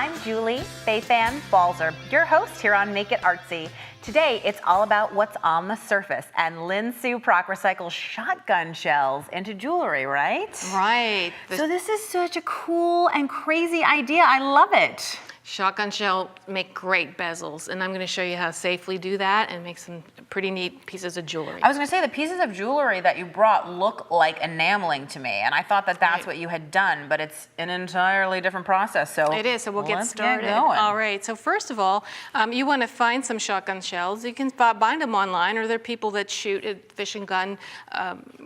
I'm Julie Faith Ann Balzer, your host here on Make It Artsy. Today, it's all about what's on the surface, and Lynne Suprock recycles shotgun shells into jewelry, right? Right. So this is such a cool and crazy idea. I love it. Shotgun shell make great bezels, and I'm going to show you how to safely do that and make some pretty neat pieces of jewelry. I was going to say, the pieces of jewelry that you brought look like enameling to me, and I thought that that's what you had done, but it's an entirely different process. So it is, so we'll get started. Get going. All right, so first of all, you want to find some shotgun shells. You can find them online, or there are people that shoot at fishing gun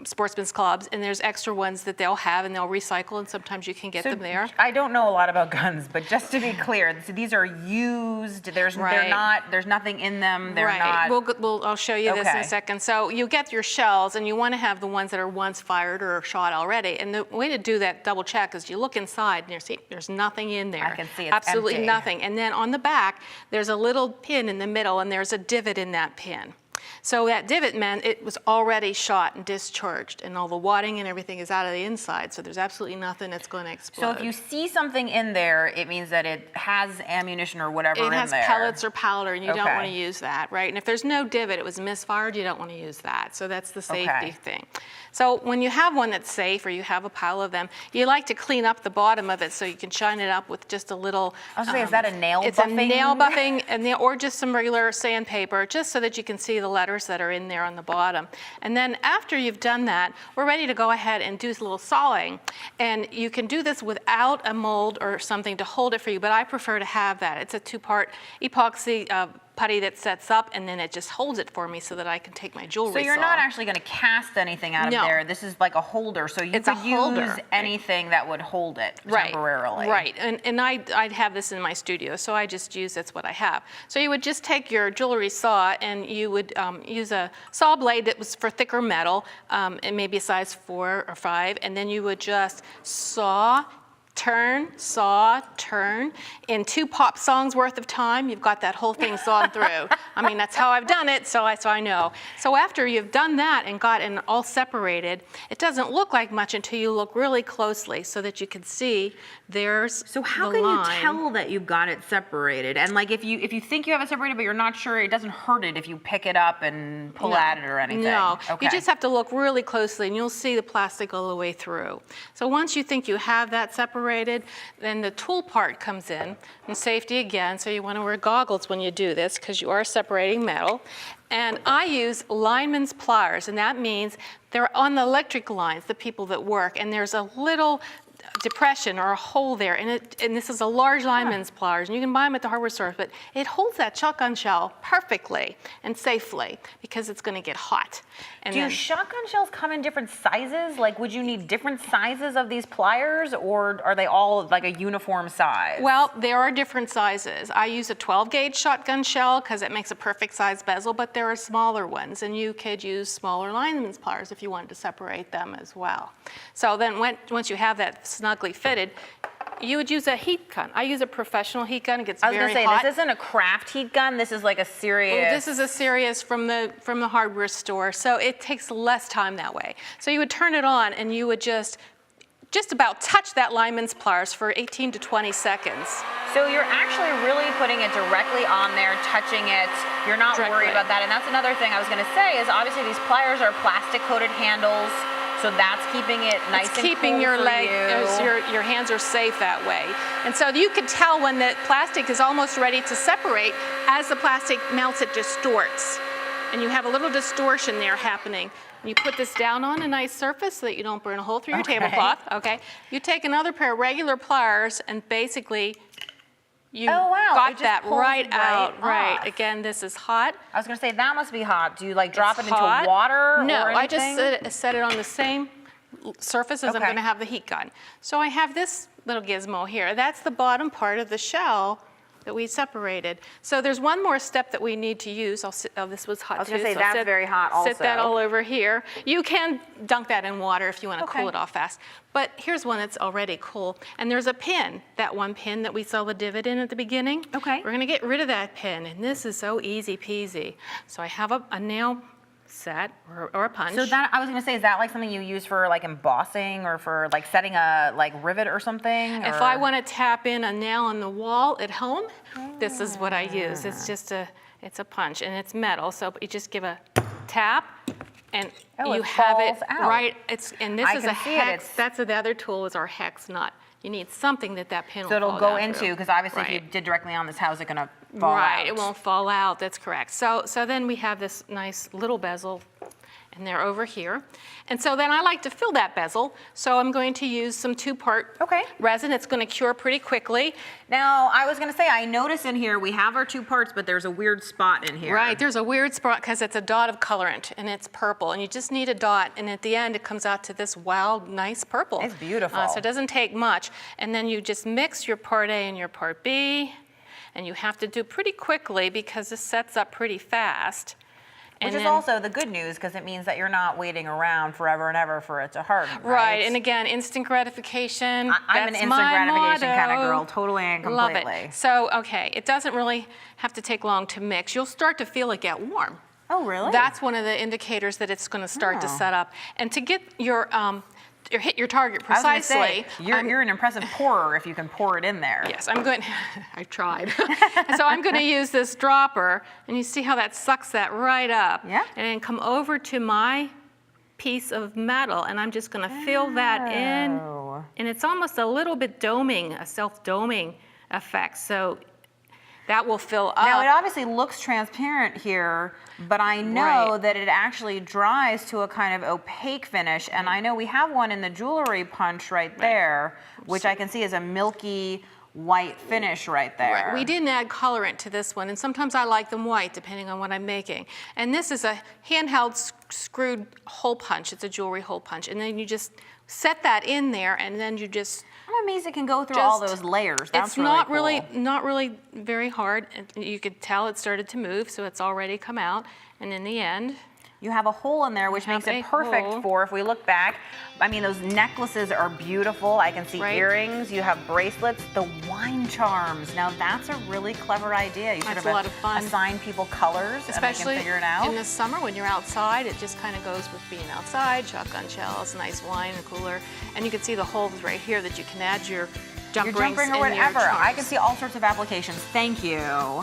sportsmen's clubs, and there's extra ones that they'll have and they'll recycle, and sometimes you can get them there. I don't know a lot about guns, but just to be clear, so these are used. There's there's nothing in them. They're not. I'll show you this in a second. So you get your shells, and you want to have the ones that are once fired or shot already. And the way to do that double check is you look inside, and there's nothing in there. I can see it's absolutely empty. Nothing. And then on the back, there's a little pin in the middle, and there's a divot in that pin. So that divot meant it was already shot and discharged, and all the wadding and everything is out of the inside, so there's absolutely nothing that's going to explode. So if you see something in there, it means that it has ammunition or whatever in there. It has pellets or powder, and you don't want to use that, right? And if there's no divot, it was misfired, you don't want to use that. So that's the safety thing. So when you have one that's safe, or you have a pile of them, you like to clean up the bottom of it so you can shine it up with just a little. I was going to say, is that a nail buffing? It's a nail buffing, or just some regular sandpaper, just so that you can see the letters that are in there on the bottom. And then after you've done that, we're ready to go ahead and do a little sawing. And you can do this without a mold or something to hold it for you, but I prefer to have that. It's a two-part epoxy putty that sets up, and then it just holds it for me so that I can take my jewelry. So you're not actually going to cast anything out of there. This is like a holder, so you could use anything that would hold it temporarily. Right, and I'd have this in my studio, so I just use that's what I have. So you would just take your jewelry saw, and you would use a saw blade that was for thicker metal, and maybe a size 4 or 5, and then you would just saw, turn, saw, turn. In 2 pop songs worth of time, you've got that whole thing sawn through. I mean, that's how I've done it, so I know. So after you've done that and got it all separated, it doesn't look like much until you look really closely so that you can see there's So how can you tell that you've got it separated? And like if you think you have it separated but you're not sure, it doesn't hurt it if you pick it up and pull at it or anything? No, you just have to look really closely, and you'll see the plastic all the way through. So once you think you have that separated, then the tool part comes in, and safety again, so you want to wear goggles when you do this because you are separating metal. And I use lineman's pliers, and that means they're on the electric lines, the people that work, and there's a little depression or a hole there, and this is a large lineman's pliers, and you can buy them at the hardware store, but it holds that shotgun shell perfectly and safely because it's going to get hot. And do shotgun shells come in different sizes? Like, would you need different sizes of these pliers, or are they all like a uniform size? Well, there are different sizes. I use a 12-gauge shotgun shell because it makes a perfect size bezel, but there are smaller ones, and you could use smaller lineman's pliers if you wanted to separate them as well. So then once you have that snugly fitted, you would use a heat gun. I use a professional heat gun. It gets very hot. I was going to say, this isn't a craft heat gun. This is like a serious. Well, this is a serious from the hardware store, so it takes less time that way. So you would turn it on, and you would just about touch that lineman's pliers for 18 to 20 seconds. So you're actually really putting it directly on there, touching it. You're not worried about that. And that's another thing I was going to say is obviously these pliers are plastic-coated handles. So that's keeping it nice and keeping cool your for leg, your hands are safe that way. And so you could tell when the plastic is almost ready to separate. As the plastic melts, it distorts. And you have a little distortion there happening. You put this down on a nice surface so that you don't burn a hole through your tablecloth. You take another pair of regular pliers, and basically you got that right out. Right. Again, this is hot. I was going to say, that must be hot. Do you like drop it into water? No, or I just set it on the same surface as I'm going to have the heat gun. So I have this little gizmo here. That's the bottom part of the shell that we separated. So there's one more step that we need to use. This was hot too. I was going to say, that's very hot also. Sit that all over here. You can dunk that in water if you want to cool it off fast. But here's one that's already cool. And there's a pin, that one pin that we saw the divot in at the beginning. We're going to get rid of that pin. And this is so easy peasy. So I have a nail set or a punch. So that, I was gonna say, is that like something you use for like embossing or for like setting a like rivet or something? If I want to tap in a nail on the wall at home, this is what I use. It's just it's a punch and it's metal. So you just give a tap and you have it out. right. And this is a can see it. hex. That's the other tool is our hex nut. You need something that pin will So it'll fall go down into, through. because obviously if Right. you did directly on this, how's it gonna fall out? Right, it won't fall out, that's correct. So then we have this nice little bezel, and they're over here. And so then I like to fill that bezel, so I'm going to use some 2-part resin. It's gonna cure pretty quickly. Now, I was gonna say, I notice in here, we have our 2 parts, but there's a weird spot in here. Right, there's a weird spot because it's a dot of colorant, and it's purple, and you just need a dot, and at the end it comes out to this wild, nice purple. It's beautiful. So it doesn't take much. And then you just mix your part A and your part B, and you have to do pretty quickly because this sets up pretty fast. Which is also the good news, because it means that you're not waiting around forever and ever for it to harden, right? Right, and again, instant gratification. I'm an instant gratification kind of girl, totally and completely. Love it. So, okay, it doesn't really have to take long to mix. You'll start to feel it get warm. Oh, really? That's one of the indicators that it's going to start to set up. And to get hit your target precisely. I was gonna say, you're an impressive pourer if you can pour it in there. Yes, I'm going. I tried. So I'm going to use this dropper, and you see how that sucks that right up. Yeah. And then come over to my piece of metal, and I'm just going to fill that in. And it's almost a little bit doming, a self-doming effect. So that will fill up. Now, it obviously looks transparent here, but I know that it actually dries to a kind of opaque finish, and I know we have one in the jewelry punch right there, which I can see is a milky white finish right there. Right. We didn't add colorant to this one, and sometimes I like them white depending on what I'm making. And this is a handheld screwed hole punch. It's a jewelry hole punch, and then you just set that in there, and then you just. I'm amazed it can go through all those layers. That's really cool. Not really very hard. You could tell it started to move, so it's already come out. And in the end, you have a hole in there, which makes it perfect for, if we look back, I mean, those necklaces are beautiful. I can see earrings. You have bracelets, the wine charms. Now, that's a really clever idea. You should have a lot of fun. Assign people colors, especially and they can figure it out. In the summer when you're outside. It just kind of goes with being outside. Shotgun shells, nice wine, a cooler, and you can see the holes right here that you can add your jump rings or and whatever. Your charms. I can see all sorts of applications. Thank you.